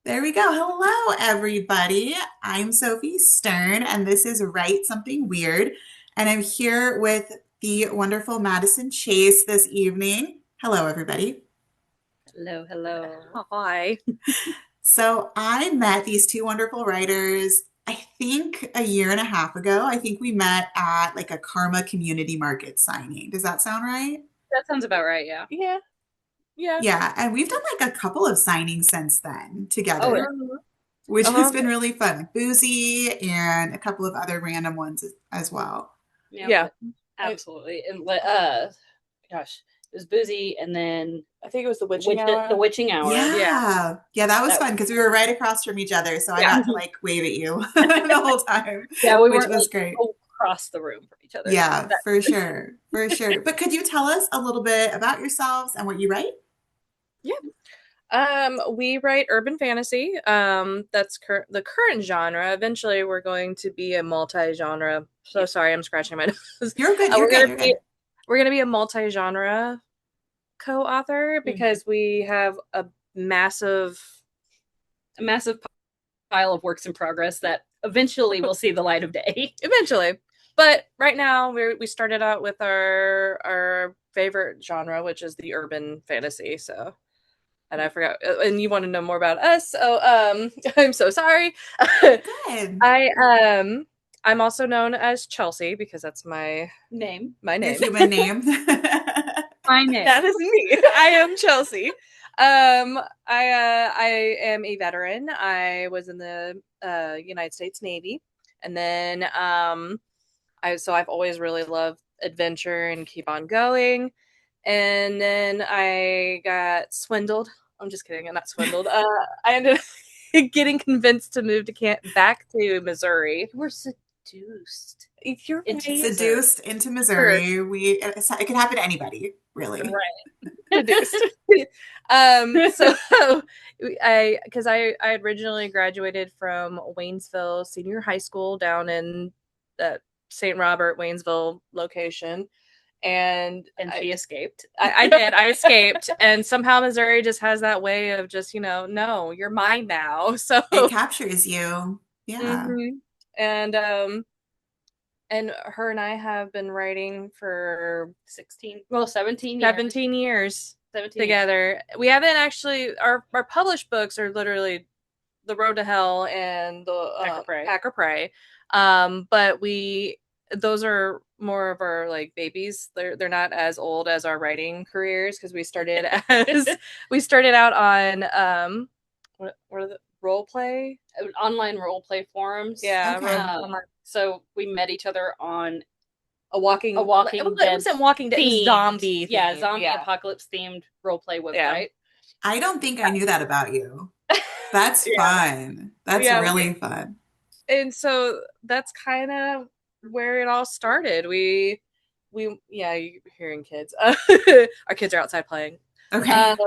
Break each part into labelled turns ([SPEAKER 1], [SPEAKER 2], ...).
[SPEAKER 1] There we go. Hello, everybody. I'm Sophie Stern, and this is Write Something Weird. And I'm here with the wonderful Madison Chase this evening. Hello, everybody.
[SPEAKER 2] Hello, hello.
[SPEAKER 3] Hi.
[SPEAKER 1] So I met these two wonderful writers, I think a year and a half ago. I think we met at like a Karma Community Market signing. Does that sound right?
[SPEAKER 2] That sounds about right, yeah.
[SPEAKER 3] Yeah, yeah.
[SPEAKER 1] Yeah, and we've done like a couple of signings since then
[SPEAKER 2] Oh, yeah.
[SPEAKER 1] together,
[SPEAKER 3] Uh-huh.
[SPEAKER 1] which has
[SPEAKER 3] Uh-huh.
[SPEAKER 1] been really fun. Like Boozy and a couple of other random ones as well.
[SPEAKER 2] Yeah,
[SPEAKER 3] Yeah. I,
[SPEAKER 2] absolutely. And gosh, it was Boozy and then
[SPEAKER 3] I think it was the witching
[SPEAKER 2] the
[SPEAKER 3] hour.
[SPEAKER 2] Witching Hour.
[SPEAKER 3] Yeah.
[SPEAKER 1] Yeah. Yeah, that was
[SPEAKER 2] That
[SPEAKER 1] fun because we were right across from each other. So I
[SPEAKER 2] yeah.
[SPEAKER 1] got to like wave at you the whole time,
[SPEAKER 2] Yeah, we
[SPEAKER 1] which
[SPEAKER 2] weren't
[SPEAKER 1] was
[SPEAKER 2] like
[SPEAKER 1] great.
[SPEAKER 2] across the room from each other.
[SPEAKER 1] Yeah,
[SPEAKER 2] That
[SPEAKER 1] for sure. For sure. But could you tell us a little bit about yourselves and what you write?
[SPEAKER 3] Yeah. We write urban fantasy. That's the current genre. Eventually, we're going to be a multi-genre. So
[SPEAKER 2] yeah.
[SPEAKER 3] sorry, I'm scratching my nose.
[SPEAKER 1] You're good. You're
[SPEAKER 3] We're
[SPEAKER 1] good.
[SPEAKER 3] gonna
[SPEAKER 1] You're
[SPEAKER 3] be
[SPEAKER 1] good.
[SPEAKER 3] we're gonna be a multi-genre co-author
[SPEAKER 2] Mhm.
[SPEAKER 3] because we have massive
[SPEAKER 2] A massive pile of works in progress that eventually will see the light of day.
[SPEAKER 3] eventually. But right now, we started out with our favorite genre, which is the urban fantasy. So, and I forgot. And you want to know more about us? So, I'm so sorry.
[SPEAKER 1] You're good.
[SPEAKER 3] I I'm also known as Chelsea because that's
[SPEAKER 2] Name.
[SPEAKER 3] my
[SPEAKER 1] Your
[SPEAKER 3] name.
[SPEAKER 1] human name.
[SPEAKER 2] My name.
[SPEAKER 3] That is me. I am Chelsea. I am a veteran. I was in the United States Navy, and then I've always really loved adventure and keep on going. And then I got swindled. I'm just kidding. I'm not swindled. I ended up getting convinced to move back to Missouri.
[SPEAKER 2] You were seduced
[SPEAKER 3] You're
[SPEAKER 2] into
[SPEAKER 3] right.
[SPEAKER 2] Missouri.
[SPEAKER 1] Seduced into
[SPEAKER 3] Sure.
[SPEAKER 1] Missouri. It could happen to anybody, really.
[SPEAKER 3] Seduced. So I originally graduated from Waynesville Senior High School down in that St. Robert Waynesville location, and
[SPEAKER 2] And she escaped.
[SPEAKER 3] I did. I escaped, and somehow Missouri just has that way of just no, you're mine now. So,
[SPEAKER 1] It captures you. Yeah.
[SPEAKER 3] mhm. and her and I have been writing for
[SPEAKER 2] 17 years.
[SPEAKER 3] 17 years
[SPEAKER 2] 17 years.
[SPEAKER 3] together. We haven't actually our published books are literally The Road to Hell and the Pack or Pray. But we those are more of our like babies. They're not as old as our writing careers because we started out on what are the role play?
[SPEAKER 2] Online role play forums.
[SPEAKER 3] Yeah,
[SPEAKER 1] Okay.
[SPEAKER 2] So we met each other on
[SPEAKER 3] a walking
[SPEAKER 2] Walking
[SPEAKER 3] it
[SPEAKER 2] Dead
[SPEAKER 3] wasn't Walking Dead, it was
[SPEAKER 2] themed.
[SPEAKER 3] zombie
[SPEAKER 2] Yeah,
[SPEAKER 3] themed.
[SPEAKER 2] zombie
[SPEAKER 3] Yeah.
[SPEAKER 2] apocalypse themed role play
[SPEAKER 3] Yeah.
[SPEAKER 2] website.
[SPEAKER 1] I don't think I knew that about you. That's
[SPEAKER 3] Yeah.
[SPEAKER 1] fun. That's
[SPEAKER 3] Yeah.
[SPEAKER 1] really fun.
[SPEAKER 3] And so that's kind of where it all started. We yeah, you're hearing kids. Our kids are outside playing.
[SPEAKER 1] Okay.
[SPEAKER 3] Um,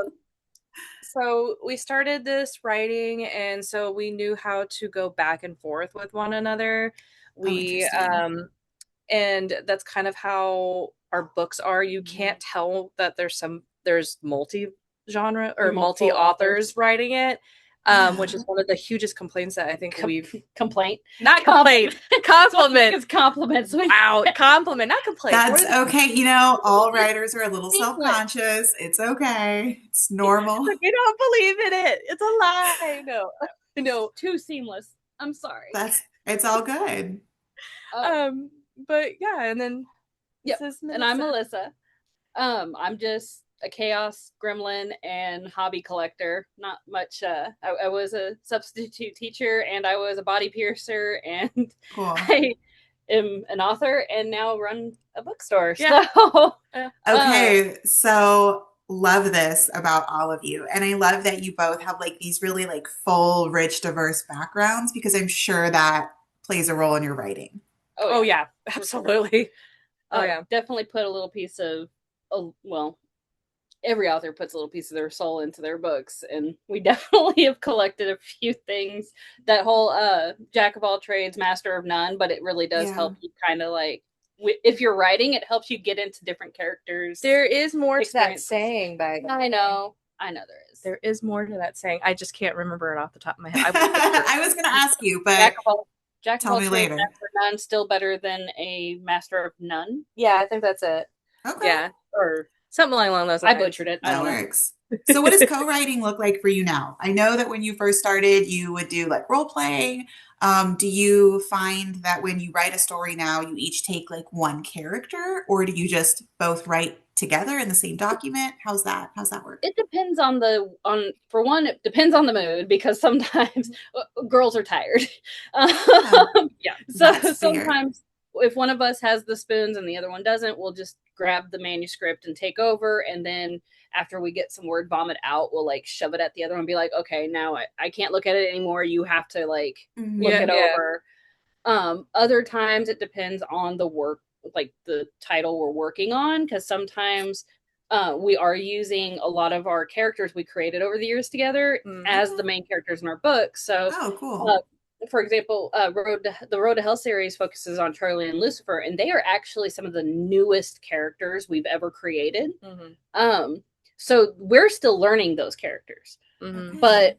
[SPEAKER 3] so we started this writing, and so we knew how to go back and forth with one another.
[SPEAKER 1] Oh,
[SPEAKER 3] We
[SPEAKER 1] interesting.
[SPEAKER 3] and that's kind of how our books are. You can't tell that there's multi genre or multi authors writing it, which
[SPEAKER 1] Yeah.
[SPEAKER 3] is one of the hugest complaints that I think we've
[SPEAKER 2] Complaint.
[SPEAKER 3] not complaint compliment.
[SPEAKER 2] It's compliments.
[SPEAKER 3] Wow, compliment, not complaint.
[SPEAKER 1] That's okay. You know, all writers are a little
[SPEAKER 2] Seamless.
[SPEAKER 1] self-conscious. It's okay. It's
[SPEAKER 3] It's
[SPEAKER 1] normal.
[SPEAKER 3] like, you don't believe in it. It's a lie. No, no.
[SPEAKER 2] Too seamless. I'm sorry.
[SPEAKER 1] It's all good.
[SPEAKER 2] Um,
[SPEAKER 3] Um, but yeah, and then
[SPEAKER 2] yep.
[SPEAKER 3] this is
[SPEAKER 2] And I'm
[SPEAKER 3] Melissa.
[SPEAKER 2] Melissa. I'm just a chaos gremlin and hobby collector. Not much. I was a substitute teacher and I was a body piercer and
[SPEAKER 1] Cool.
[SPEAKER 2] I am an author and now run a bookstore.
[SPEAKER 3] Yeah.
[SPEAKER 2] So,
[SPEAKER 1] Okay, so love this about all of you. And I love that you both have like these really like full, rich, diverse backgrounds because I'm sure that plays a role in your writing.
[SPEAKER 3] Oh yeah, absolutely. Oh yeah,
[SPEAKER 2] definitely put a little piece of, well, every author puts a little piece of their soul into their books, and we definitely have collected a few things. That whole jack of all trades, master of none, but it really does
[SPEAKER 1] Yeah.
[SPEAKER 2] help you kind of like if you're writing, it helps you get into different characters.
[SPEAKER 3] there is more to that
[SPEAKER 2] Experiences.
[SPEAKER 3] saying, but
[SPEAKER 2] I know. I know there is.
[SPEAKER 3] There is more to that saying. I just can't remember it off the top of my head.
[SPEAKER 1] I was going to ask you, but
[SPEAKER 2] Jack of
[SPEAKER 1] tell
[SPEAKER 2] all
[SPEAKER 1] me
[SPEAKER 2] trades,
[SPEAKER 1] later.
[SPEAKER 2] master of none, still better than a master of none.
[SPEAKER 3] Yeah, I think that's it.
[SPEAKER 1] Okay.
[SPEAKER 3] Yeah,
[SPEAKER 2] Or
[SPEAKER 3] something along those
[SPEAKER 2] I
[SPEAKER 3] lines.
[SPEAKER 2] butchered it. I
[SPEAKER 1] That
[SPEAKER 2] don't know.
[SPEAKER 1] works. So what does co-writing look like for you now? I know that when you first started, you would do like role playing. Do you find that when you write a story now, you each take like one character, or do you just both write together in the same document? How's that work?
[SPEAKER 2] It depends on for one, it depends on the mood because sometimes girls are tired.
[SPEAKER 1] Yeah,
[SPEAKER 2] Yeah. So
[SPEAKER 1] that's fair.
[SPEAKER 2] sometimes if one of us has the spoons and the other one doesn't, we'll just grab the manuscript and take over. And then after we get some word vomit out, we'll like shove it at the other one and be like, okay, now I can't look at it anymore. You have to like look
[SPEAKER 3] Yeah,
[SPEAKER 2] it
[SPEAKER 1] Mhm.
[SPEAKER 3] yeah.
[SPEAKER 2] over. Other times it depends on the work, like the title we're working on, because sometimes we are using a lot of our characters we created over the years together as
[SPEAKER 1] Okay.
[SPEAKER 2] the main characters in our book. So,
[SPEAKER 1] Oh,
[SPEAKER 2] uh,
[SPEAKER 1] cool.
[SPEAKER 2] for example, the Road to Hell series focuses on Charlie and Lucifer, and they are actually some of the newest characters we've ever created.
[SPEAKER 3] Mm-hmm.
[SPEAKER 2] Um, so we're still learning those characters,
[SPEAKER 3] Mm-hmm.
[SPEAKER 1] Okay.
[SPEAKER 2] but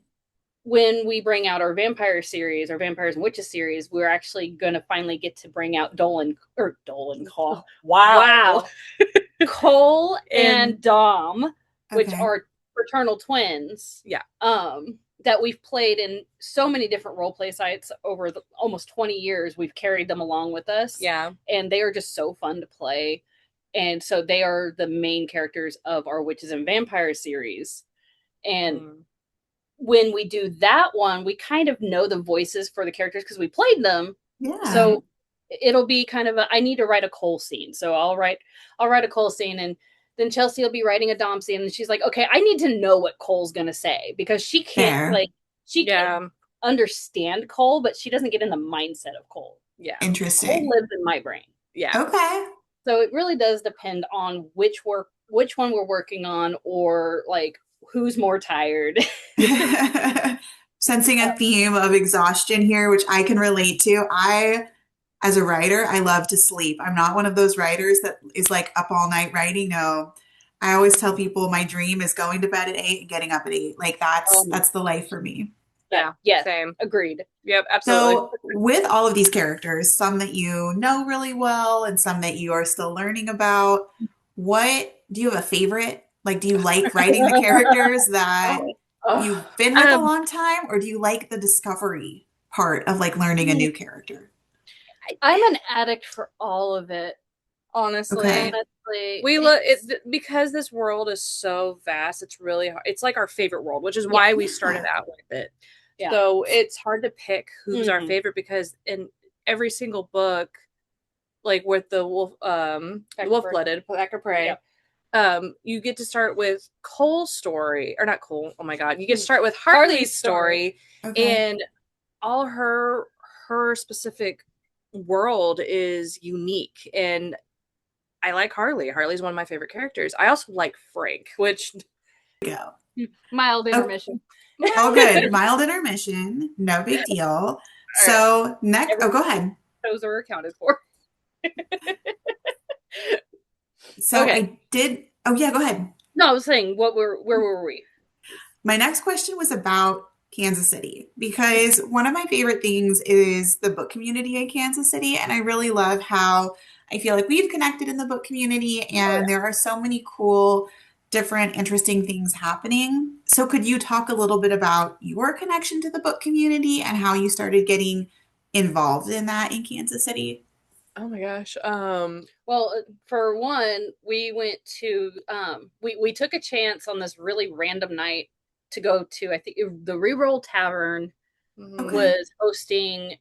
[SPEAKER 2] when we bring out our vampire series, our vampires and witches series, we're actually going to finally get to bring out Dolan Call.
[SPEAKER 3] Wow.
[SPEAKER 2] Cole
[SPEAKER 3] And
[SPEAKER 2] and Dom, which
[SPEAKER 1] Okay.
[SPEAKER 2] are fraternal twins.
[SPEAKER 3] yeah.
[SPEAKER 2] That we've played in so many different role play sites over almost 20 years. We've carried them along with us.
[SPEAKER 3] Yeah.
[SPEAKER 2] And they are just so fun to play. And so they are the main characters of our Witches and Vampires series. And when we do that one, we kind of know the voices for the characters because we played them.
[SPEAKER 1] Yeah.
[SPEAKER 2] So it'll be kind of I need to write a Cole scene. So I'll write a Cole scene, and then Chelsea will be writing a Dom scene, and she's like, okay, I need to know what Cole's gonna say because
[SPEAKER 1] Fair.
[SPEAKER 2] she can understand Cole, but she doesn't get in the mindset of Cole.
[SPEAKER 3] Yeah.
[SPEAKER 2] Cole
[SPEAKER 1] Interesting.
[SPEAKER 2] lives in my brain.
[SPEAKER 3] Yeah.
[SPEAKER 1] Okay.
[SPEAKER 2] So it really does depend on which one we're working on, or like who's more tired.
[SPEAKER 1] Sensing a theme of exhaustion here, which I can relate to. As a writer, I love to sleep. I'm not one of those writers that is like up all night writing. No, I always tell people my dream is going to bed at 8 and getting up at 8. Like that's the life for me.
[SPEAKER 3] Yeah.
[SPEAKER 2] Yes.
[SPEAKER 3] Same.
[SPEAKER 2] Agreed.
[SPEAKER 3] Yep. Absolutely.
[SPEAKER 1] So, with all of these characters, some that you know really well and some that you are still learning about, what do you have a favorite? Like, do you like writing the characters that you've been with a
[SPEAKER 3] Um,
[SPEAKER 1] long time, or do you like the discovery part of like learning a new character?
[SPEAKER 2] I'm an addict for all of it.
[SPEAKER 3] honestly,
[SPEAKER 1] Okay.
[SPEAKER 3] we look it because this world is so vast. It's really hard. It's like our favorite world, which is why we started
[SPEAKER 1] Yeah.
[SPEAKER 3] out with it.
[SPEAKER 2] Yeah.
[SPEAKER 3] So it's hard to pick who's our
[SPEAKER 2] Mhm.
[SPEAKER 3] favorite because in every single book, like with the wolf-blooded, Pack of Prey, you get to start with Cole's story, or not Cole. Oh my God, you get to start with Hartley's story,
[SPEAKER 1] Okay.
[SPEAKER 3] and all her specific world is unique, and I like Harley. Harley's one of my favorite characters. I also like Frank, which
[SPEAKER 1] Go.
[SPEAKER 2] Mild
[SPEAKER 1] Oh,
[SPEAKER 2] intermission.
[SPEAKER 1] all good. Mild intermission. No big deal. So, next, oh, go ahead.
[SPEAKER 2] Those are accounted for.
[SPEAKER 1] So,
[SPEAKER 3] okay.
[SPEAKER 1] I did, oh, yeah, go ahead.
[SPEAKER 2] No, I was saying, where were we?
[SPEAKER 1] My next question was about Kansas City because one of my favorite things is the book community in Kansas City. And I really love how I feel like we've connected in the book community and there are so many cool, different, interesting things happening. So, could you talk a little bit about your connection to the book community and how you started getting involved in that in Kansas City?
[SPEAKER 3] Oh my gosh.
[SPEAKER 2] Well, for one, we went to we took a chance on this really random night to go to the Reroll Tavern
[SPEAKER 1] Okay.
[SPEAKER 2] was hosting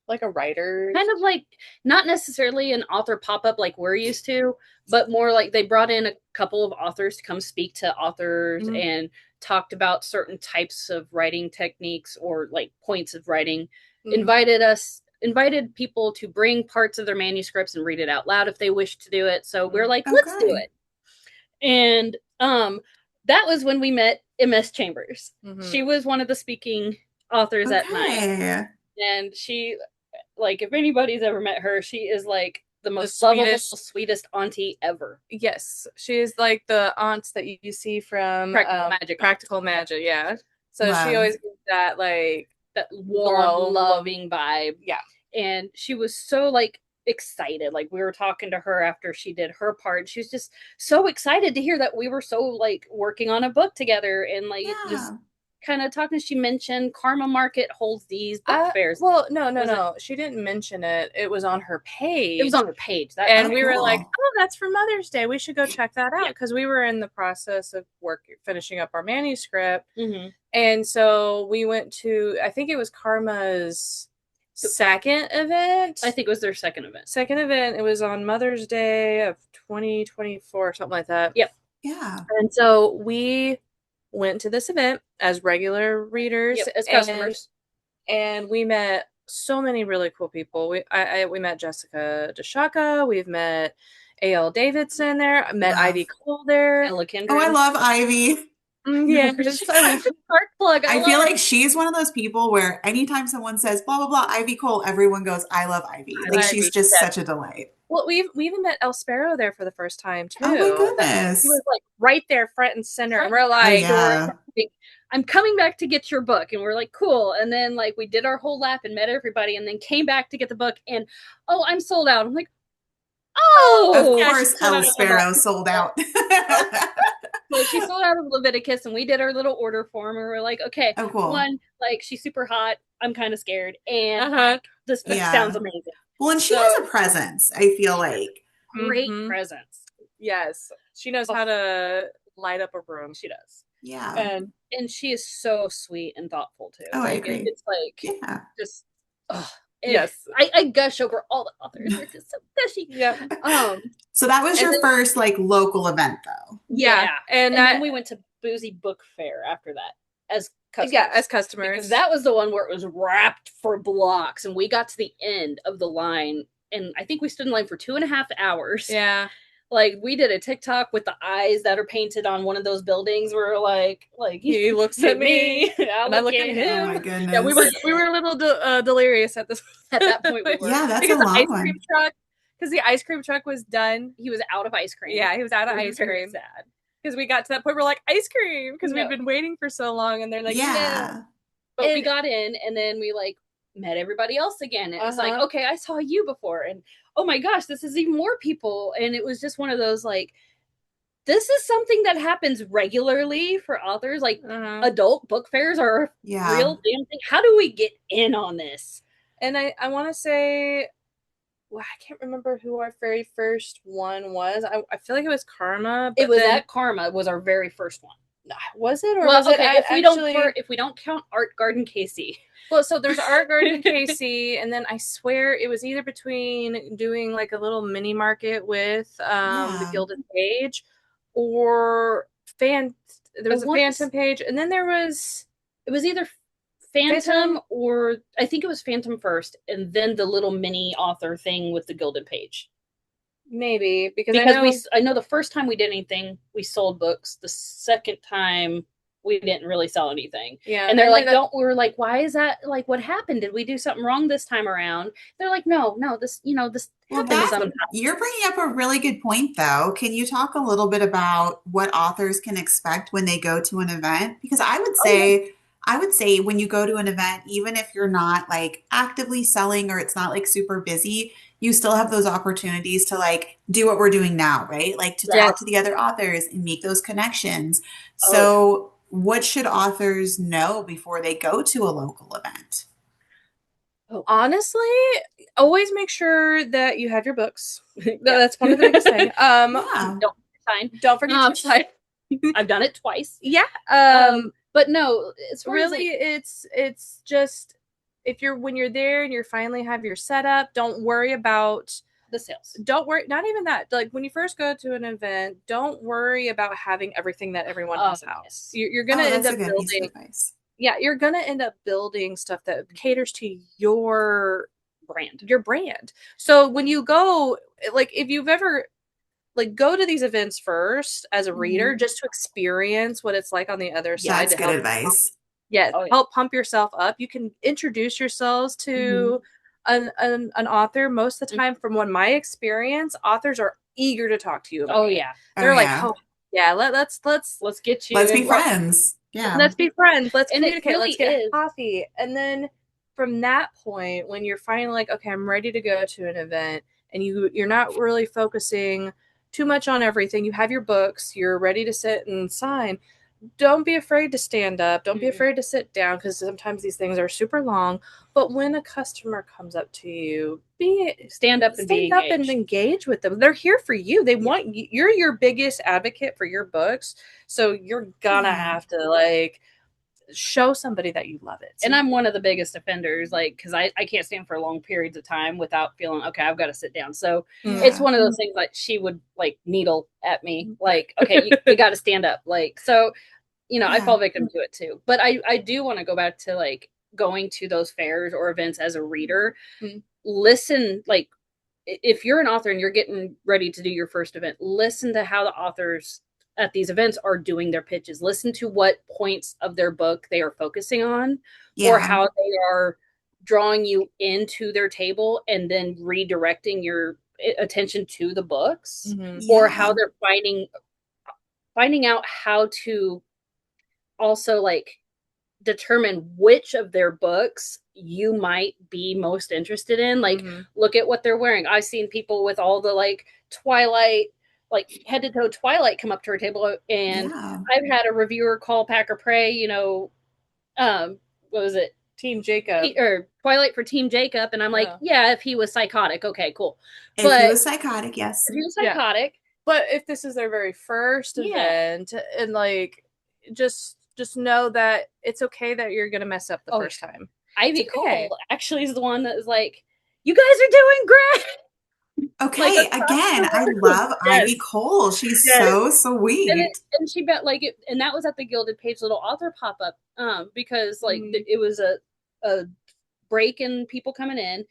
[SPEAKER 3] like a writer.
[SPEAKER 2] kind of like not necessarily an author pop-up like we're used to, but more like they brought in a couple of authors to come speak to authors and talked about certain types of writing techniques or like points of writing. Invited people to bring parts of their manuscripts and read it out loud if they wish to do it. So we're like, let's do
[SPEAKER 1] Okay.
[SPEAKER 2] it. And that was when we met MS Chambers. She was one of the speaking authors that night.
[SPEAKER 1] Okay.
[SPEAKER 2] And she, like, if anybody's ever met her, she is like the most lovable,
[SPEAKER 3] sweetest,
[SPEAKER 2] sweetest auntie ever.
[SPEAKER 3] yes, she is like the aunts that you see from
[SPEAKER 2] Practical
[SPEAKER 3] Magic, yeah. So she
[SPEAKER 1] Love.
[SPEAKER 3] always gives that like
[SPEAKER 2] that warm,
[SPEAKER 3] glow,
[SPEAKER 2] loving vibe.
[SPEAKER 3] yeah.
[SPEAKER 2] And she was so like excited. Like we were talking to her after she did her part. She was just so excited to hear that we were so like working on a book together and like just
[SPEAKER 1] Yeah.
[SPEAKER 2] kind of talking. She mentioned Karma Market holds these book fairs.
[SPEAKER 3] Well, no. She didn't mention it. It was on her page.
[SPEAKER 2] It was on her page.
[SPEAKER 3] And we were
[SPEAKER 1] cool.
[SPEAKER 3] like, oh, that's for Mother's Day. We should go check that out. Because we were in the process of finishing up our manuscript.
[SPEAKER 2] Mm-hmm.
[SPEAKER 3] And so we went to, I think it was Karma's second event.
[SPEAKER 2] I think it was their second event.
[SPEAKER 3] Second event. It was on Mother's Day of 2024, something like that.
[SPEAKER 2] Yep.
[SPEAKER 1] Yeah.
[SPEAKER 3] And so we went to this event as regular readers,
[SPEAKER 2] as customers,
[SPEAKER 3] and we met so many really cool people. We met Jessica DeShaka. We've met A.L. Davidson there. I met Ivy Cole there.
[SPEAKER 2] Ella Kindred.
[SPEAKER 1] Oh, I love Ivy.
[SPEAKER 3] Yeah,
[SPEAKER 2] spark plug.
[SPEAKER 1] I feel like she's one of those people where anytime someone says blah blah blah Ivy Cole, everyone goes, I love Ivy. Like she's just such a delight.
[SPEAKER 3] Well, we even met El Sparrow there for the first time too.
[SPEAKER 1] Oh my goodness.
[SPEAKER 3] He was like right there, front and center, and we're like,
[SPEAKER 2] I'm coming back to get your book, and we're like, cool. And then like we did our whole lap and met everybody, and then came back to get the book, and oh, I'm sold out. I'm like, oh,
[SPEAKER 1] of course, El Sparrow sold out.
[SPEAKER 2] So she sold out of Leviticus, and we did our little order form, and we're like, okay,
[SPEAKER 1] cool.
[SPEAKER 2] One, like she's super hot. I'm kind of scared, and this book sounds amazing.
[SPEAKER 1] Well, and she has a presence. I feel like
[SPEAKER 2] great presence.
[SPEAKER 3] Yes, she knows how to light up a room. She does.
[SPEAKER 1] Yeah,
[SPEAKER 2] and she is so sweet and thoughtful too.
[SPEAKER 1] Oh,
[SPEAKER 2] like,
[SPEAKER 1] I agree.
[SPEAKER 2] It's like just
[SPEAKER 3] yes,
[SPEAKER 2] I gush over all the authors. They're just so gushy.
[SPEAKER 3] Yeah.
[SPEAKER 1] So that was your first like local event, though.
[SPEAKER 2] Yeah, and then we went to Boozy Book Fair after that as customers.
[SPEAKER 3] Yeah, as customers.
[SPEAKER 2] Because that was the one where it was wrapped for blocks, and we got to the end of the line, and I think we stood in line for 2.5 hours.
[SPEAKER 3] Yeah.
[SPEAKER 2] Like we did a TikTok with the eyes that are painted on one of those buildings. We're like
[SPEAKER 3] he looks at me,
[SPEAKER 2] and I look at him.
[SPEAKER 1] Oh my goodness!
[SPEAKER 3] Yeah, we were a little delirious at
[SPEAKER 2] that point. We were.
[SPEAKER 1] Yeah, that's
[SPEAKER 3] because
[SPEAKER 1] a long
[SPEAKER 3] the ice
[SPEAKER 1] one.
[SPEAKER 3] cream truck. Because the ice cream truck was done.
[SPEAKER 2] He was out of ice cream.
[SPEAKER 3] Yeah, he was out of ice cream.
[SPEAKER 2] Sad.
[SPEAKER 3] Because we got to that point, we're like, ice cream, because we've been waiting for so long, and they're like,
[SPEAKER 1] yeah.
[SPEAKER 2] But we got in, and then we like met everybody else again. And it's like, okay, I saw you before, and oh my gosh, this is even more people. And it was just one of those like, this is something that happens regularly for authors. Like adult book fairs are a real damn thing. How do we get in on this?
[SPEAKER 3] And I want to say, well, I can't remember who our very first one was. I feel like it was Karma.
[SPEAKER 2] It was at Karma was our very first one.
[SPEAKER 3] Was it? Or was it
[SPEAKER 2] if we don't count Art Garden Casey.
[SPEAKER 3] Well, so there's Art Garden Casey, and then I swear it was either between doing like a little mini market with the Gilded Page, or there was a Phantom Page, and then it was either Phantom or I think it was Phantom first, and then the little mini author thing with the Gilded Page. Maybe because
[SPEAKER 2] I know the first time we did anything, we sold books. The second time, we didn't really sell anything.
[SPEAKER 3] Yeah,
[SPEAKER 2] and they're like, we were like, why is that? Like, what happened? Did we do something wrong this time around? They're like, no, this, this.
[SPEAKER 1] Well, you're bringing up a really good point, though. Can you talk a little bit about what authors can expect when they go to an event? Because I would say when you go to an event, even if you're not like actively selling or it's not like super busy, you still have those opportunities to like do what we're doing now, right? Like to talk to the other authors and make those connections. So what should authors know before they go to a local event?
[SPEAKER 3] Honestly, always make sure that you have your books. That's one of the biggest things. Don't forget to sign.
[SPEAKER 2] I've done it twice.
[SPEAKER 3] Yeah.
[SPEAKER 2] But no, it's
[SPEAKER 3] really it's just when you're there and you finally have your setup, don't worry about
[SPEAKER 2] the sales.
[SPEAKER 3] Don't worry, not even that. Like when you first go to an event, don't worry about having everything that everyone has out.
[SPEAKER 2] Yes.
[SPEAKER 3] You're gonna end up building. Yeah, you're gonna end up building stuff that caters to your brand. So when you go, like if you've ever go to these events first as a reader, just to experience what it's like on the other side.
[SPEAKER 1] That's good advice.
[SPEAKER 3] Help pump yourself up. You can introduce yourselves to an author, most of the time, from what my experience, authors are eager to talk to you about
[SPEAKER 2] Oh
[SPEAKER 3] it.
[SPEAKER 2] yeah.
[SPEAKER 1] Oh,
[SPEAKER 3] They're like,
[SPEAKER 1] yeah.
[SPEAKER 3] oh yeah,
[SPEAKER 2] Let's get you
[SPEAKER 1] Let's be
[SPEAKER 2] involved.
[SPEAKER 1] friends. Yeah.
[SPEAKER 3] let's be friends, let's
[SPEAKER 2] And it
[SPEAKER 3] communicate,
[SPEAKER 2] really
[SPEAKER 3] let's get
[SPEAKER 2] is.
[SPEAKER 3] coffee. And then from that point, when you're finally like, okay, I'm ready to go to an event, and you're not really focusing too much on everything, you have your books, you're ready to sit and sign, don't be afraid to stand up, don't be afraid to sit down, because sometimes these things are super long. But when a customer comes up to you,
[SPEAKER 2] Stand up and be engaged.
[SPEAKER 3] and engage with them. They're here for you. They want you. You're your biggest advocate for your books, so you're gonna have to like show somebody that you love it. So,
[SPEAKER 2] And I'm one of the biggest offenders, like, because I can't stand for long periods of time without feeling, okay, I've got to sit down. So it's one of those things, like, she would, like, needle at me, like, okay, you got to stand up. Like, so, you know, I fall victim to it too. But I do want to go back to, like, going to those fairs or events as a reader. Listen, like, if you're an author and you're getting ready to do your first event, listen to how the authors at these events are doing their pitches. Listen to what points of their book they are focusing on, or how they are drawing you into their table and then redirecting your attention to the books, or how they're finding out how to also, like, determine which of their books you might be most interested in. Like, look at what they're wearing. I've seen people with all the, like, Twilight, like, head to toe Twilight come up to our table, and I've had a reviewer call Pack or Pray, you know, what was it?
[SPEAKER 3] Team Jacob.
[SPEAKER 2] Or Twilight for Team Jacob. And I'm like, yeah, if he was psychotic, okay, cool.
[SPEAKER 1] If he was psychotic, yes.
[SPEAKER 2] If he was psychotic.
[SPEAKER 3] But if this is their very first event, and like, just know that it's okay that you're gonna mess up the first time.
[SPEAKER 2] Ivy Cole actually is the one that is like, you guys are doing great.
[SPEAKER 1] Okay, like, again, I love Ivy Cole. She's so sweet.
[SPEAKER 2] And she bet, like, and that was at the Gilded Page little author pop up, because, like, it was a break in people coming in,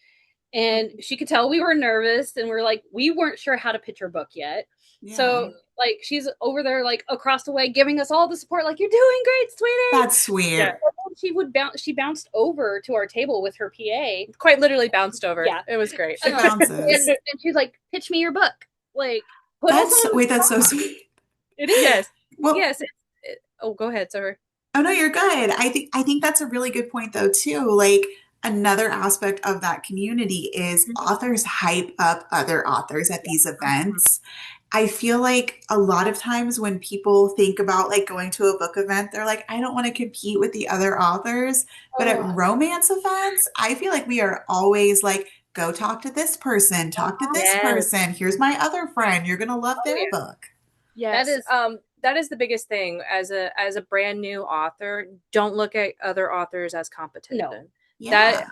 [SPEAKER 2] and she could tell we were nervous, and we're like, we weren't sure how to pitch her book yet. So, like, she's over there, like, across the way, giving us all the support, like, you're doing great, sweetie.
[SPEAKER 1] That's sweet.
[SPEAKER 2] Yeah. She bounced over to our table with her PA.
[SPEAKER 3] Quite literally bounced over. Yeah. It was great.
[SPEAKER 1] She bounces.
[SPEAKER 2] And she's like, pitch me your book. Like,
[SPEAKER 1] that's so sweet.
[SPEAKER 3] It is. Yes.
[SPEAKER 1] Well,
[SPEAKER 3] yes. Go ahead, sir.
[SPEAKER 1] Oh, no, you're good. I think that's a really good point, though, too. Like, another aspect of that community is authors hype up other authors at these events. I feel like a lot of times when people think about, like, going to a book event, they're like, I don't want to compete with the other authors. But at romance events, I feel like we are always like, go talk to this person, talk to this person. Here's my other friend. You're going to love their book.
[SPEAKER 3] Yes. That is the biggest thing as a brand new author. Don't look at other authors as competition. No. That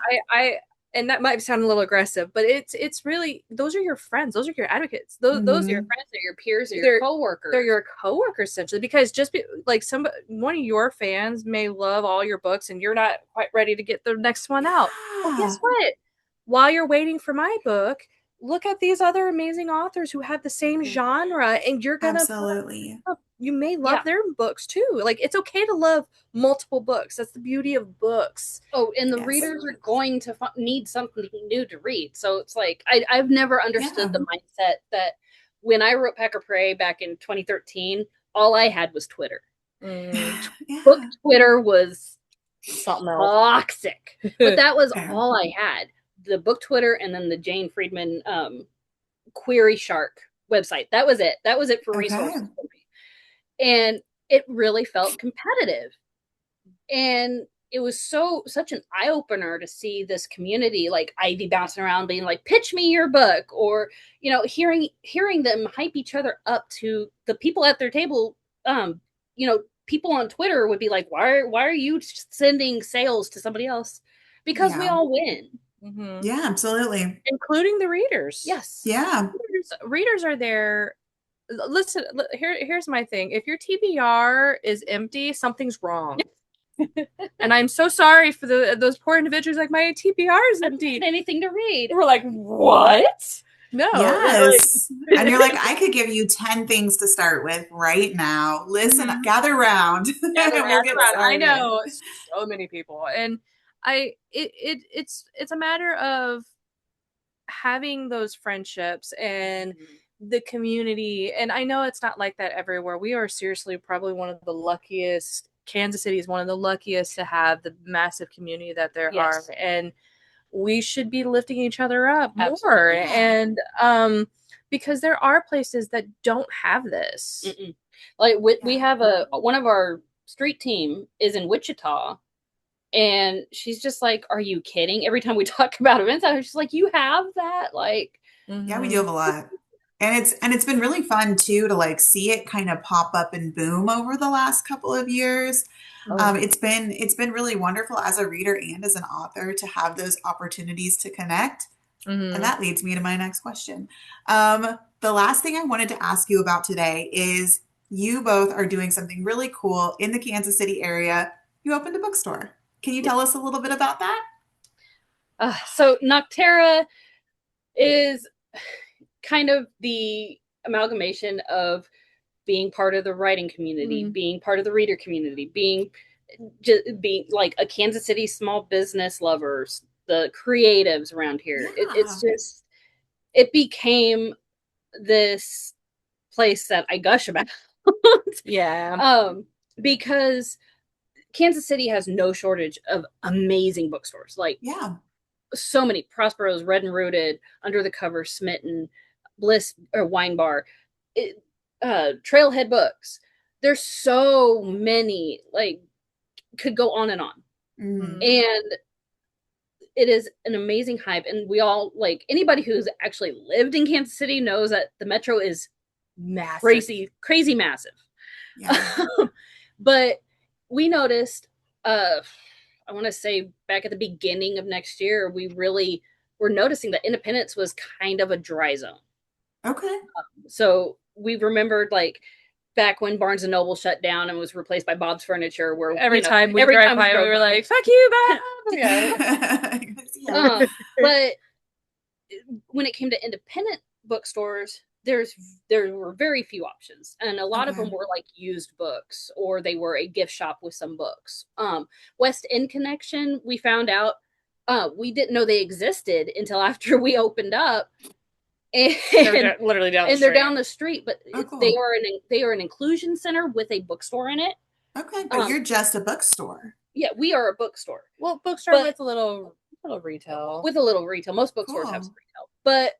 [SPEAKER 3] and that might sound a little aggressive, but it's really, those are your friends, those are your advocates, those are your friends, they're your peers, they're your coworkers. They're your coworkers, essentially, because like one of your fans may love all your books and you're not quite ready to get the next one out. Well, guess what? While you're waiting for my book, look at these other amazing authors who have the same genre, and you're gonna you may love their books too. Like, it's okay to love multiple books. That's the beauty of books.
[SPEAKER 2] Oh, and the readers are going to need something new to read. So it's like, I've never understood the mindset that when I wrote Peck or Pray back in 2013, all I had was Twitter. Book Twitter was
[SPEAKER 3] something
[SPEAKER 2] toxic, but that was all I had. The book Twitter, and then the Jane Friedman Query Shark website. That was it. That was it for resources for me. And it really felt competitive. And it was such an eye-opener to see this community, like Ivy bouncing around being like, pitch me your book, or, you know, hearing them hype each other up to the people at their table. You know, people on Twitter would be like, why are you sending sales to somebody else? Because we all win.
[SPEAKER 1] Yeah, absolutely.
[SPEAKER 3] Including the readers.
[SPEAKER 2] Yes.
[SPEAKER 1] Yeah.
[SPEAKER 3] Readers are there. Listen, here's my thing. If your TBR is empty, something's wrong. And I'm so sorry for those poor individuals. Like, my TBR is empty.
[SPEAKER 2] Anything to read.
[SPEAKER 3] We're like, what? No.
[SPEAKER 1] Yes. And you're like, I could give you 10 things to start with right now. Listen, gather around.
[SPEAKER 3] I know so many people. And It's a matter of having those friendships and the community. And I know it's not like that everywhere. We are seriously probably one of the luckiest. Kansas City is one of the luckiest to have the massive community that there
[SPEAKER 2] Yes.
[SPEAKER 3] are, and we should be lifting each other up more.
[SPEAKER 2] Absolutely.
[SPEAKER 1] Yeah.
[SPEAKER 3] And because there are places that don't have this.
[SPEAKER 2] Mm-mm. Like we have one of our street team is in Wichita, and she's just like, "Are you kidding?" Every time we talk about events, I was just like, "You have that?" Like,
[SPEAKER 1] Yeah, we do have a lot. And it's been really fun too to like see it kind of pop up and boom over the last couple of years. It's been really wonderful as a reader and as an author to have those opportunities to connect. And that leads me to my next question. The last thing I wanted to ask you about today is you both are doing something really cool in the Kansas City area. You opened a bookstore. Can you tell us a little bit about that?
[SPEAKER 2] so Nocterra is kind of the amalgamation of being part of the writing community, being part of the reader community, being like a Kansas City small business lovers, the creatives around here. It's
[SPEAKER 1] Yeah.
[SPEAKER 2] just it became this place that I gush about.
[SPEAKER 3] Yeah.
[SPEAKER 2] Because Kansas City has no shortage of amazing bookstores. Like
[SPEAKER 1] Yeah.
[SPEAKER 2] so many Prospero's, Red and Rooted, Under the Cover, Smitten, Bliss or Wine Bar, Trailhead Books. There's so many, like, could go on and on.
[SPEAKER 1] Mm.
[SPEAKER 2] And it is an amazing hype. And we all, like, anybody who's actually lived in Kansas City knows that the metro is
[SPEAKER 3] Massive.
[SPEAKER 2] crazy massive.
[SPEAKER 1] Yeah.
[SPEAKER 2] But we noticed, I want to say back at the beginning of next year, we really were noticing that Independence was kind of a dry zone.
[SPEAKER 1] Okay.
[SPEAKER 2] So we remembered, like, back when Barnes and Noble shut down and was replaced by Bob's Furniture, where
[SPEAKER 3] every time we drive by, we were like, "Fuck you, Bob!"
[SPEAKER 1] Yeah.
[SPEAKER 2] But when it came to independent bookstores, there were very few options, and a lot of them
[SPEAKER 1] Okay.
[SPEAKER 2] were like used books, or they were a gift shop with some books. West End Connection, we found out, we didn't know they existed until after we opened up, and
[SPEAKER 3] They're literally down the
[SPEAKER 2] and
[SPEAKER 3] street.
[SPEAKER 2] they're down the street. But
[SPEAKER 1] Oh, cool.
[SPEAKER 2] they are an inclusion center with a bookstore in it.
[SPEAKER 1] Okay, but you're just a bookstore.
[SPEAKER 2] Yeah, we are a bookstore.
[SPEAKER 3] Well, bookstore with a little retail.
[SPEAKER 2] With a little retail. Most bookstores have some retail. But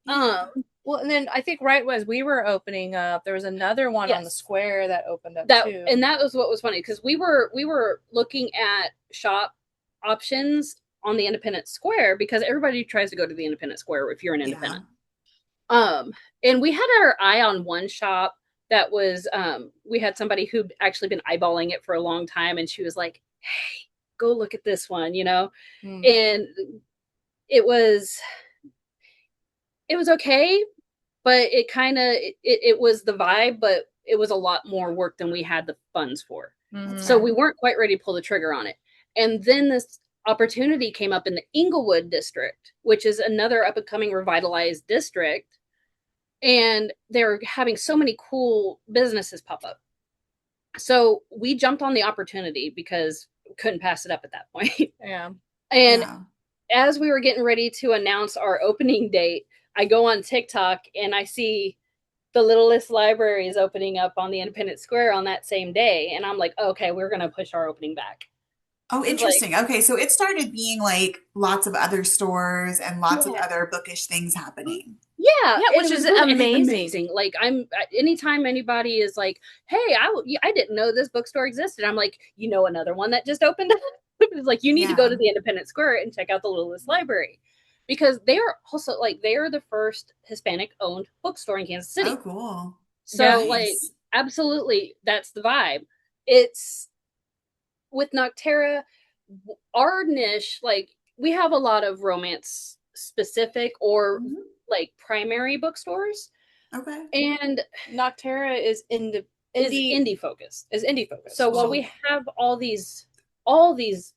[SPEAKER 3] well, and then I think right as we were opening up, there was another one on the square that opened up too.
[SPEAKER 2] And that was what was funny, because we were looking at shop options on the Independent Square, because everybody tries to go to the Independent Square if you're an independent. And we had our eye on one shop that was we had somebody who'd actually been eyeballing it for a long time, and she was like, "Hey, go look at this one," and it was okay, but it kind of it was the vibe, but it was a lot more work than we had the funds for. So we weren't quite ready to pull the trigger on it. And then this opportunity came up in the Inglewood district, which is another up and coming revitalized district, and they're having so many cool businesses pop up. So we jumped on the opportunity because we couldn't pass it up at that point. And as we were getting ready to announce our opening date, I go on TikTok and I see the Littlest Library is opening up on the Independent Square on that same day. And I'm like, okay, we're going to push our opening back.
[SPEAKER 1] Oh, interesting. Okay, so it started being like lots of other stores and lots of other bookish things happening.
[SPEAKER 2] Yeah,
[SPEAKER 3] which is amazing.
[SPEAKER 2] Like, anytime anybody is like, "Hey, I didn't know this bookstore existed," I'm like, another one that just opened up. It's like, you need to go to the Independent Square and check out the Littlest Library, because they are also they are the first Hispanic-owned bookstore in Kansas City.
[SPEAKER 1] Oh, cool.
[SPEAKER 2] So absolutely, that's the vibe. It's with Nocterra, our niche, we have a lot of romance specific or primary bookstores.
[SPEAKER 1] Okay.
[SPEAKER 2] And
[SPEAKER 3] Nocterra is
[SPEAKER 2] indie focused. So
[SPEAKER 1] cool.
[SPEAKER 2] while we have all these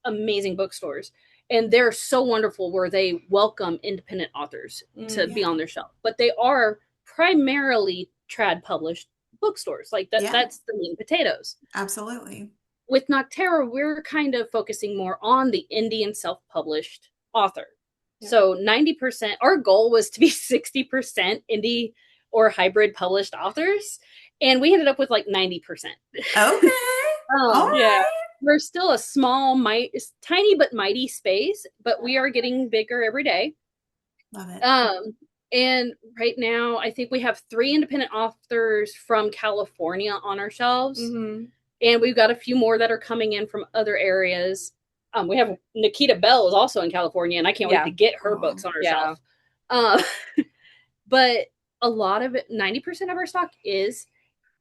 [SPEAKER 2] amazing bookstores, and they're so wonderful where they welcome independent authors to be on their shelf, but they are primarily trad published bookstores. That's the meat and potatoes.
[SPEAKER 1] Absolutely.
[SPEAKER 2] with Nocterra, we're kind of focusing more on the indie and self-published author. Yeah. So 90%, our goal was to be 60% indie or hybrid published authors, and we ended up with like 90%.
[SPEAKER 1] Okay. All right.
[SPEAKER 2] Yeah. We're still a small, tiny but mighty space, but we are getting bigger every day.
[SPEAKER 1] Love it.
[SPEAKER 2] And right now, I think we have 3 independent authors from California on our shelves. Mm-hmm. And we've got a few more that are coming in from other areas. We have Nikita Bell is also in California, and I can't wait to get her books on our shelf. But a lot of it, 90% of our stock is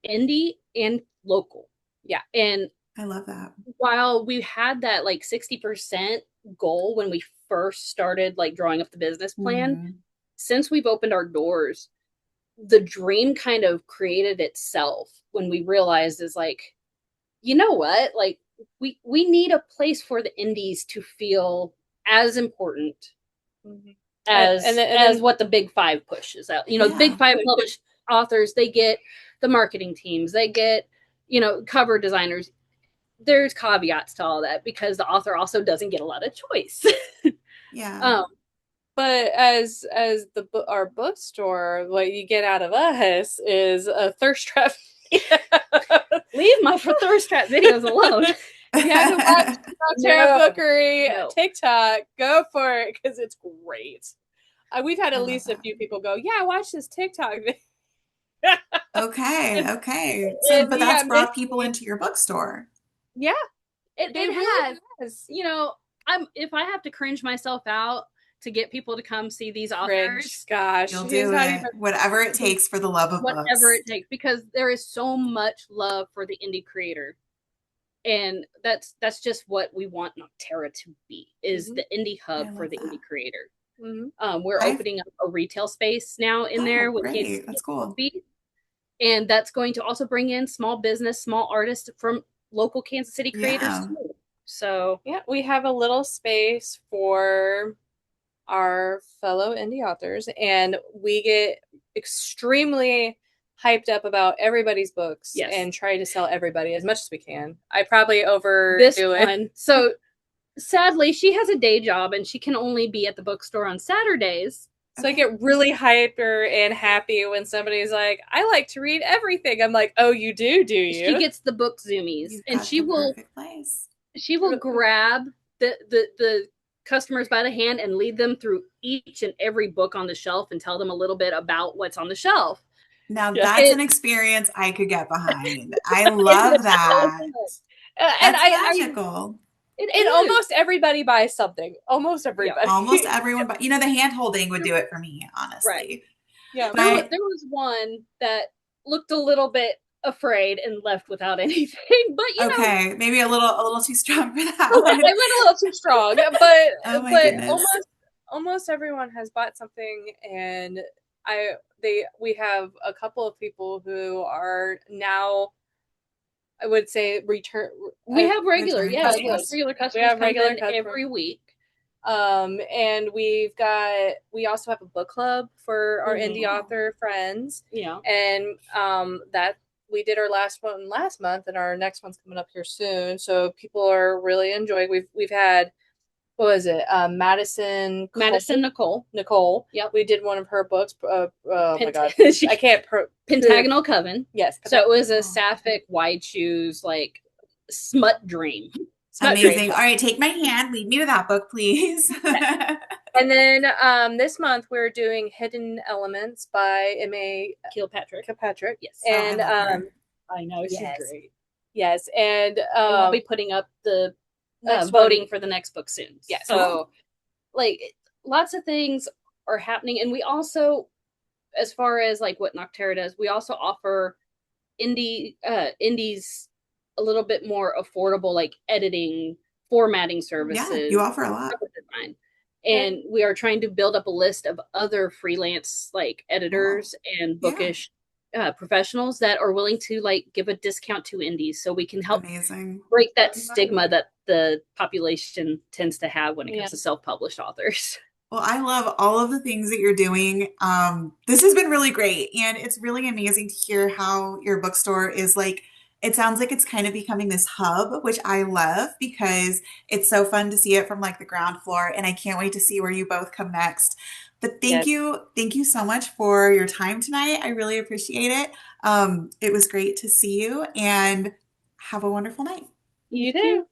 [SPEAKER 2] indie and local. Yeah. And
[SPEAKER 1] I love that.
[SPEAKER 2] While we had that like 60% goal when we first started like drawing up the business plan, since we've opened our doors, the dream kind of created itself when we realized is like, you know what? Like we need a place for the indies to feel as important as what the big 5 pushes out. You know, the big 5 published authors, they get the marketing teams, they get, you know, cover designers. There's caveats to all that because the author also doesn't get a lot of choice.
[SPEAKER 1] Yeah.
[SPEAKER 3] But as our bookstore, what you get out of us is a thirst trap.
[SPEAKER 2] Leave my thirst trap videos alone.
[SPEAKER 3] If you haven't watched Nocterra Bookery TikTok, go for it because it's great. We've had at least a few people go, "Yeah, watch this TikTok video."
[SPEAKER 1] Okay. So, but that's brought people into your bookstore.
[SPEAKER 2] Yeah, it has. You know, if I have to cringe myself out to get people to come see these authors,
[SPEAKER 3] gosh,
[SPEAKER 1] you'll do it. Whatever it takes for the love of books.
[SPEAKER 2] Whatever it takes, because there is so much love for the indie creator, and that's just what we want Nocterra to be, is the indie hub for the indie creator. We're opening up a retail space now in there with
[SPEAKER 1] great. That's cool.
[SPEAKER 2] And that's going to also bring in small business, small artists from local Kansas City creators too. So
[SPEAKER 3] yeah, we have a little space for our fellow indie authors, and we get extremely hyped up about everybody's books and try to sell everybody as much as we can. I probably overdo it.
[SPEAKER 2] So sadly, she has a day job and she can only be at the bookstore on Saturdays.
[SPEAKER 3] So I get really hyper and happy when somebody's like, "I like to read everything." I'm like, "Oh, you do you?"
[SPEAKER 2] She gets the book zoomies, and she will grab the customers by the hand and lead them through each and every book on the shelf and tell them a little bit about what's on the shelf.
[SPEAKER 1] Now that's an experience I could get behind. I love that.
[SPEAKER 3] And magical. And almost everybody buys something. Almost everybody.
[SPEAKER 1] Yeah, almost everyone. But you know, the hand holding would do it for me, honestly.
[SPEAKER 2] Right. Yeah. There was one that looked a little bit afraid and left without anything. But you know,
[SPEAKER 1] maybe a little too strong for that.
[SPEAKER 3] It went a little too strong. But almost everyone has bought something, and we have a couple of people who are now, I would say, return.
[SPEAKER 2] We have regular customers.
[SPEAKER 3] We have regular customers
[SPEAKER 2] every week.
[SPEAKER 3] And we also have a book club for our indie author friends.
[SPEAKER 2] Yeah.
[SPEAKER 3] And that we did our last one last month, and our next one's coming up here soon. So people are really enjoying. We've had, what was it? Madison
[SPEAKER 2] Nicole.
[SPEAKER 3] Yep. We did one of her books. Oh my God. I can't.
[SPEAKER 2] Pentagonal Coven.
[SPEAKER 3] Yes.
[SPEAKER 2] So it was a sapphic wide shoes, like smut dream.
[SPEAKER 1] Amazing. All right, take my hand. Lead me to that book, please.
[SPEAKER 3] And then this month we're doing Hidden Elements by M.A.
[SPEAKER 2] Kilpatrick.
[SPEAKER 3] Yes.
[SPEAKER 2] And I know she's great.
[SPEAKER 3] Yes, and
[SPEAKER 2] we'll be putting up the voting for the next book soon.
[SPEAKER 3] Yeah.
[SPEAKER 2] So, like, lots of things are happening, and we also, as far as like what Nocterra does, we also offer indies a little bit more affordable, like editing, formatting services.
[SPEAKER 1] Yeah, you offer a lot.
[SPEAKER 2] And we are trying to build up a list of other freelance like editors and bookish professionals that are willing to like give a discount to indies, so we can help break that stigma that the population tends to have when it comes to self-published authors.
[SPEAKER 1] Well, I love all of the things that you're doing. This has been really great, and it's really amazing to hear how your bookstore is like it sounds like it's kind of becoming this hub, which I love because it's so fun to see it from like the ground floor. And I can't wait to see where you both come next. But
[SPEAKER 3] Yes.
[SPEAKER 1] thank you so much for your time tonight. I really appreciate it. It was great to see you and have a wonderful night.
[SPEAKER 3] You
[SPEAKER 2] You
[SPEAKER 3] too.
[SPEAKER 2] too.